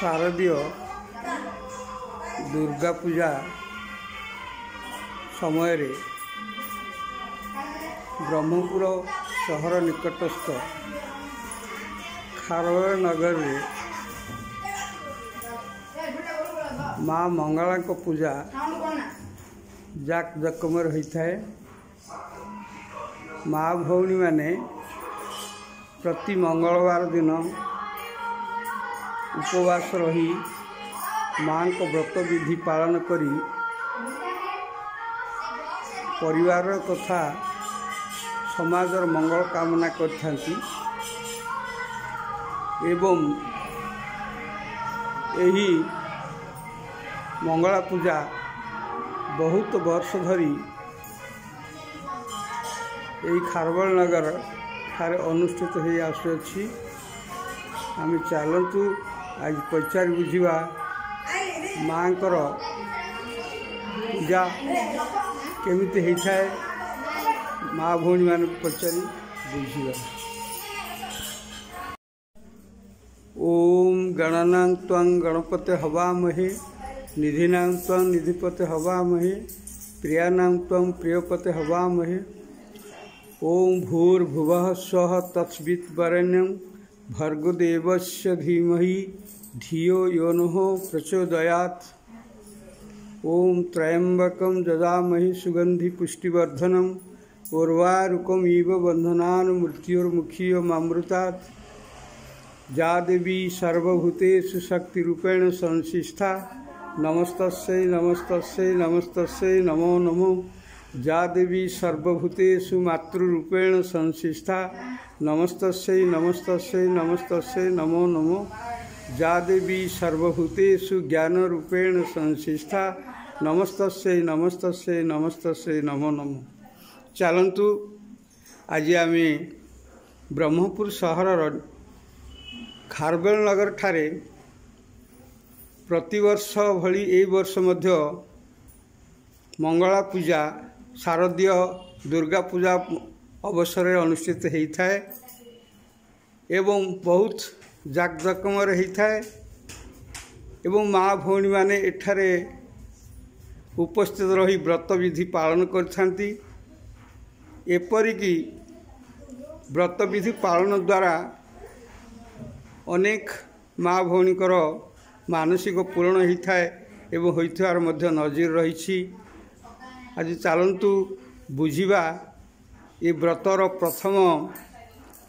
शारदीय दुर्गा पूजा समय ब्रह्मपुर सहर निकटस्थ खारवेल नगर में माँ मंगला को पूजा जाक जकमर होता है। माँ भौणी माने प्रति मंगलवार दिन उपवास रही माँ को व्रत विधि पालन करी परिवार तथा समाजर मंगल कामना करथांती एवं यही मंगला पूजा बहुत वर्ष धरी यही खारवेल नगर ठारे अनुष्ठित हो आसुअछि। आम चलतु आज पचार बुझा माँ पूजा केमिति होता है माँ भौणी मान पचारि बुझा। ओम गणनां त्वं गणपते हवामहे निधिनां त्वं निधिपते हवामहे प्रियानां त्वं प्रियपते हवामहे। ओम भूर्भुवः स्वः तत्सवितुर्वरेण्यं भर्गो देवस्य धीमहि धियो यो नः प्रचोदयात्। ओम त्र्यंबकं ददामहि सुगंधि पुष्टिवर्धनम् उर्वारुकमिव बन्धनान् मृत्योर्मुक्षीयमामृतात्। या देवी सर्वभूतेषु शक्तिरूपेण संस्थिता नमस्तस्यै नमस्तस्यै नमस्तस्यै नमो नमो। या देवी सर्वभूतेषु मातृरूपेण संस्थिता नमस्तस्यै नमस्तस्यै नमस्तस्यै नमो नमो। या देवी सर्वभूतेषु ज्ञानरूपेण संस्थिता नमस्तस्यै नमस्तस्यै नमस्तस्यै नमो नमो। चलतु आज आम ब्रह्मपुर सहर खारवेल नगर ठारे प्रतिवर्ष भली ए वर्ष मध्य मंगला पूजा शारदीय दुर्गा पूजा अवसर अनुष्ठित होता है एवं बहुत जाकजकमर होता है एवं माँ भौणी माने एठारे उपस्थित रही व्रत विधि पालन करथांती। एपरिकी व्रत विधि पालन द्वारा अनेक माँ भौणीकर मानसिक पूरण होता है एवं होइथार मध्य नजीर रही। आज चलतु बुझिबा ये व्रतर प्रथम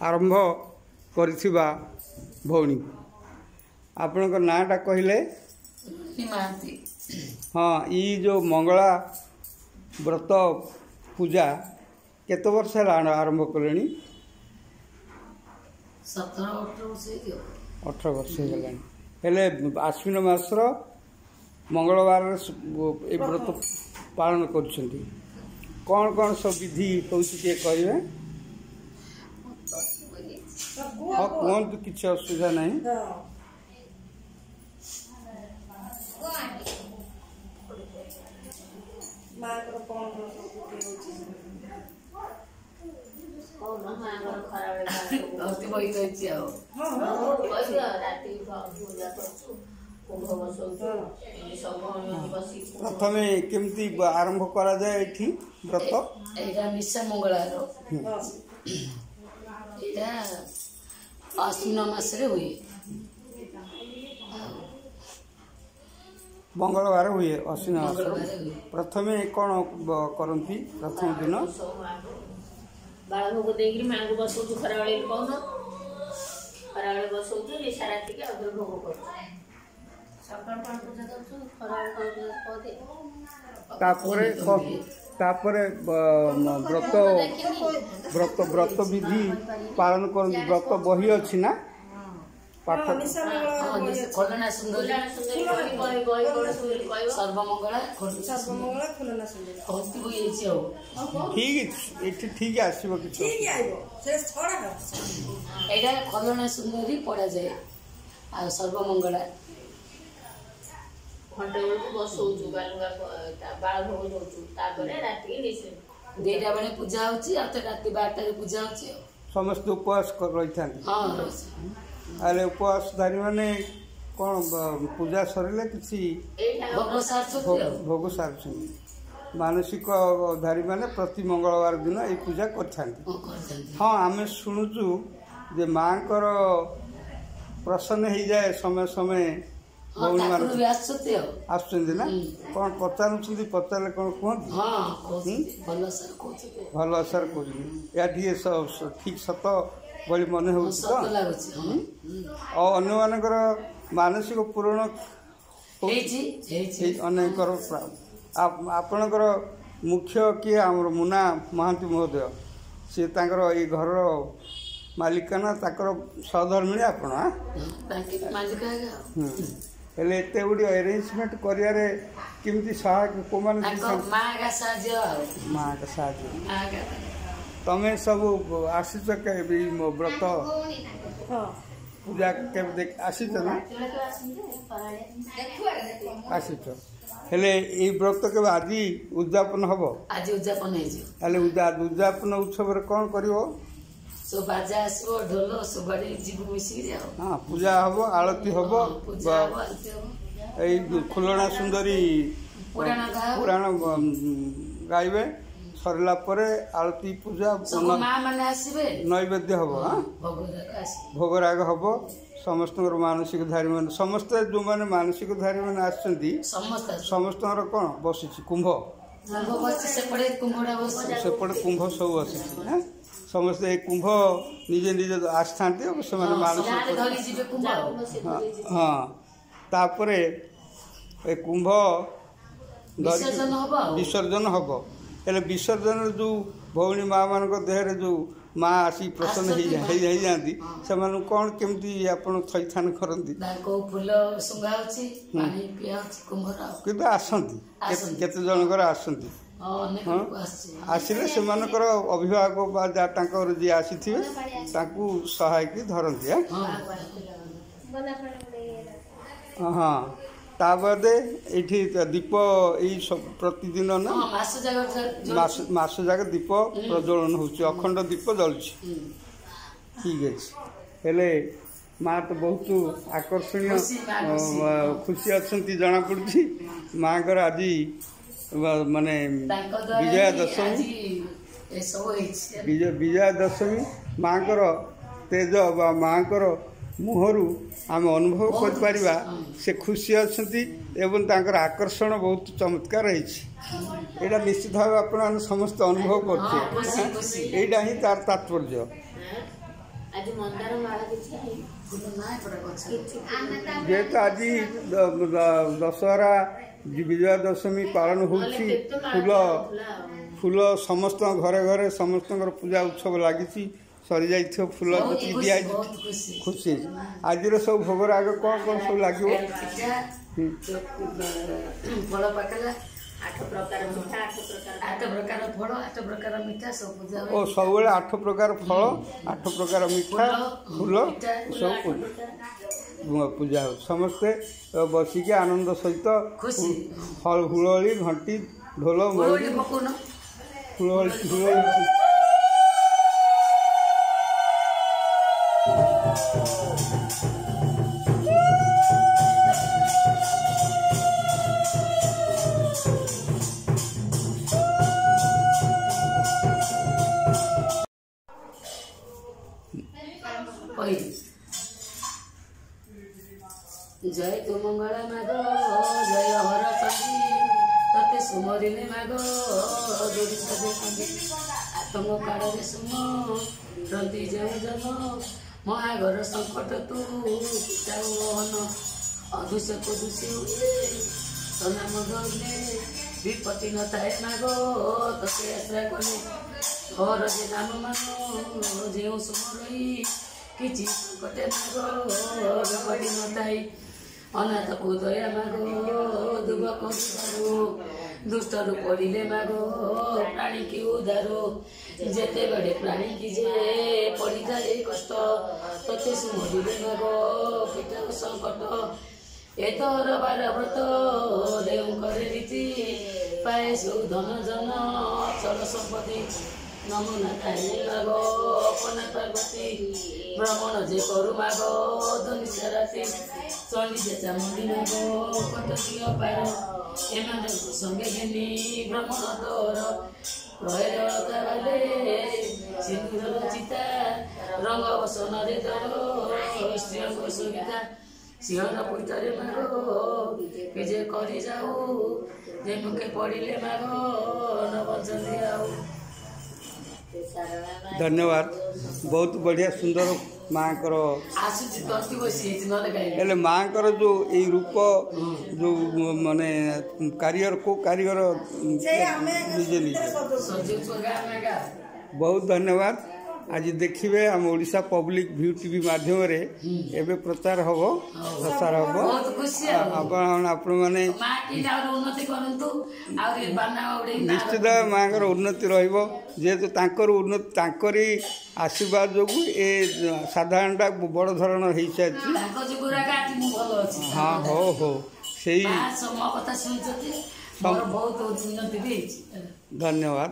आरंभ करिथिबा भौणी आपनकर नाटा कहले हाँ ये जो मंगला व्रत पूजा केते वर्ष आरंभ कले 18 वर्ष हेले आश्विन मासर मंगलवार ए व्रत पालन करुछंती। कौन कौन सब विधि होउछि के कहबे? हाँ कहतु किसी असुविधा नहीं। प्रथमे केमती आरंभ करा जाए एठी व्रत एटा मिसा मंगलार एटा आश्विन मास रे हुए मंगलवार हुए आश्विन मास प्रथमे कौन करंती प्रथम दिन बाळ भोग देगिरी मांगु बसौछु खराबळे पाउन खराबळे बसौछु निशा राति के अदर भोग कर सकाळ पान पूजा करछु खराबळे पूजा पदे तापरे व्रत व्रत व्रत विधि पालन कर व्रत बही अछि ना पाठ खलना सुंदरी सर्वमंगला खलना सुंदरी होती होई छै ठीक ठीक आसीबो कि ठीक आइबो से छोड़ा एटा खलना सुंदरी पड़ा जाए आ सर्वमंगला घंटे बेलू बसौछु बालुगा बाळ भोग दौछु तापरे राति निसे देटा बेले पूजा होछि आ त राति 12 रे पूजा होछि समस्त उपवास कर रही था। हां अरे उपवास धारी माने କ'ଣ ପୂଜା ସରିଲେ କିଛି ଭୋଗ ସାରୁଛନ୍ତି। ମାନସିକ ଧାରୀମାନେ ପ୍ରତି ମଙ୍ଗଳବାର ଦିନ ଏଇ ପୂଜା କରିଥାନ୍ତି। ହଁ ଆମେ ଶୁଣୁଛୁ ଯେ ମାଙ୍କର ପ୍ରସନ୍ନ ହେଇଯାଏ ସମୟ ସମୟ ଭଉଣୀମାନେ ଆସୁଛନ୍ତି ନା କ'ଣ ପଚାରୁଛନ୍ତି? ପଚାରିଲେ କ'ଣ କୁହନ୍ତି? ଭଲ ସାର୍ କହୁଛନ୍ତି। ଏହା ଟିକେ ଠିକ୍ ସତ ଭଳି ମନେ ହେଉଛି ତ? ଆଉ ଅନ୍ୟମାନଙ୍କର ମାନସିକ ପୂରଣ ଅନେକଙ୍କର। ଆପଣଙ୍କର ମୁଖ୍ୟ କିଏ? ଆମର ମୁନା ମହାନ୍ତି ମହୋଦୟ। ସିଏ ତାଙ୍କର ଏଇ ଘରର ମାଲିକାନା, ତାଙ୍କର ସହଧର୍ମିଣୀ ଆପଣ? ହେଲେ ଏତେ ଗୁଡ଼ିଏ ଆରେଞ୍ଜମେଣ୍ଟ କରିବାରେ କେମିତି ସହାୟକ କୋଉମାନେ? ମାଆଙ୍କ ସାହାଯ୍ୟ। ତମେ ସବୁ ଆସିଛ କେବେ ମୋ ବ୍ରତ ପୂଜା କେବେ ଆସିଛ ନା? ଆସିଛ। ହେଲେ ଏଇ ବ୍ରତ କେବେ ଆଜି ଉଦ୍ଯାପନ ହବ? ଆଜି ଉଦ୍ଯାପନ ହେଇଯିବ। ହେଲେ ଉଦ୍ଯାପନ ଉତ୍ସବରେ କ'ଣ କରିବ? ସବୁ ବାଜା ଆସିବ, ଢୋଲ ସବୁଆଡେ ଯିବୁ ମିଶିକିରି ଆଉ। ହଁ, ପୂଜା ହବ, ଆଳତି ହବ, ଏଇ ଖୁଲଣା ସୁନ୍ଦରୀ ପୁରାଣ ଗାଇବେ। ସରିଲା ପରେ ଆଳତି ପୂଜା ନୈବେଦ୍ୟ ହବ। ଭୋଗରାଗ ହବ। ସମସ୍ତଙ୍କର ମାନସିକ ଧାରୀ ମାନେ, ସମସ୍ତେ ଯୋଉମାନେ ମାନସିକ ଧାରୀ ମାନେ ଆସିଛନ୍ତି ସମସ୍ତଙ୍କର କ'ଣ ବସିଛି? କୁମ୍ଭ। ସେପଟେ କୁମ୍ଭ ସବୁ ବସିଛି ନା? ସମସ୍ତେ ଏ କୁମ୍ଭ ନିଜେ ନିଜେ ଆସିଥାନ୍ତି। ସେମାନେ ମାନସିକ ହଁ। ତାପରେ ଏ କୁମ୍ଭ ବିସର୍ଜନ ହବ। ହେଲେ ବିସର୍ଜନରେ ଯେଉଁ ଭଉଣୀ ମା ମାନଙ୍କ ଦେହରେ ଯେଉଁ ମା ଆସି ପ୍ରସନ୍ନ ହେଇଯାଆନ୍ତି, ସେମାନଙ୍କୁ କ'ଣ କେମିତି ଆପଣ ଥଇଥାନ କରନ୍ତି? କିନ୍ତୁ ଆସନ୍ତି, କେତେ ଜଣଙ୍କର ଆସନ୍ତି। ଆସିଲେ ସେମାନଙ୍କର ଅଭିଭାବକ ବା ଯାହା ତାଙ୍କର ଯିଏ ଆସିଥିବେ ତାଙ୍କୁ ସହାୟକି ଧରନ୍ତି। ହଁ। ତା ବାଦେ ଏଇଠି ଦୀପ ଏଇ ପ୍ରତିଦିନ ନା ମାସ ଯାକ ଦୀପ ପ୍ରଜ୍ୱଳନ ହେଉଛି, ଅଖଣ୍ଡ ଦୀପ ଜଳୁଛି। ଠିକ୍ ଅଛି। ହେଲେ ମା ତ ବହୁତ ଆକର୍ଷଣୀୟ, ଖୁସି ଅଛନ୍ତି ଜଣାପଡ଼ୁଛି। ମାଙ୍କର ଆଜି ମାନେ ବିଜୟା ଦଶମୀ ମାଙ୍କର ତେଜ ବା ମାଙ୍କର ମୁହଁରୁ ଆମେ ଅନୁଭବ କରିପାରିବା ସେ ଖୁସି ଅଛନ୍ତି ଏବଂ ତାଙ୍କର ଆକର୍ଷଣ ବହୁତ ଚମତ୍କାର ହେଇଛି। ଏଇଟା ନିଶ୍ଚିତ ଭାବେ ଆପଣମାନେ ସମସ୍ତେ ଅନୁଭବ କରୁଥିବେ। ଏଇଟା ହିଁ ତାର ତାତ୍ପର୍ଯ୍ୟ। ଯେହେତୁ ଆଜି ଦଶହରା ବିଜୟା ଦଶମୀ ପାଳନ ହେଉଛି, ଫୁଲ ସମସ୍ତଙ୍କ ଘରେ ଘରେ ସମସ୍ତଙ୍କର ପୂଜା ଉତ୍ସବ ଲାଗିଛି। ସରିଯାଇଥିବ ଫୁଲ ଯେତିକି ଦିଆହେଇଛି, ଖୁସି। ଆଜିର ସବୁ ଭୋଗରାଗ କ'ଣ କ'ଣ ସବୁ ଲାଗିବ? ଓ ସବୁବେଳେ 8 ପ୍ରକାର ଫଳ, 8 ପ୍ରକାର ମିଠା, ଫୁଲ ସବୁ ପୂଜା ହେଉଛି। ସମସ୍ତେ ବସିକି ଆନନ୍ଦ ସହିତ ହୁଳହୁଳି, ଘଣ୍ଟି, ଢୋଲ, ହୁଳହୁଳି जय तु मंगल माग जय हर चंदी तते सुमरिले माग जोड़ी सजे कंदी आत्म काଳରେ सुम रंदी जय जन महागर संकट तू जाऊ मोहन अदुष्य दुष्य हुए तनाम धरले विपत्ति न थाए माग तते आश्रय कले घर जे नाम मान जे सुमरई किछि संकटे माग विपत्ति न थाए अनाथ को दया माग दुबक दुष्टरू पड़े माग प्राणी की उदारो जेते बड़े प्राणी की जे पड़ी जाए कष्ट तते सुमरिले माग पिटाओ संकट एतर बार व्रत देव करे रीति पाए सु धन जन चल संपत्ति नमुना खाई माग अपना पार्वती भ्रमण जे करू माग धनी राति चली जे चामुंडी माग कत दियो पार एमान संगे घेनी भ्रमण तोर प्रहर काले सिंदूर चिता रंग बसन रे तोर श्रीअंग सुगीता सिंहर पुतरे माग के जे करी जाऊ जे मुखे पड़िले माग न बचंदी आऊ। धन्यवाद बहुत बढ़िया सुंदर माँ माँ जो ये रूप जो माने कारीगर को कारीगर निजे निजे बहुत धन्यवाद। आज देखिए आम ओडिशा पब्लिक व्यू टीवी माध्यम रे एबे प्रचार हम प्रसार हम आपण माने निश्चित माँ उन्नति रेतु उन्नति तांकरी आशीर्वाद जो ए साधारणटा बड़ धरण हो सारी हाँ हो हो से धन्यवाद।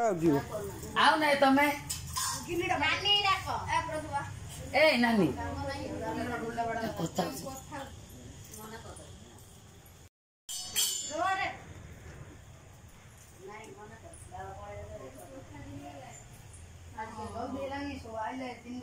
आओ नहीं तमे ए नानी तीन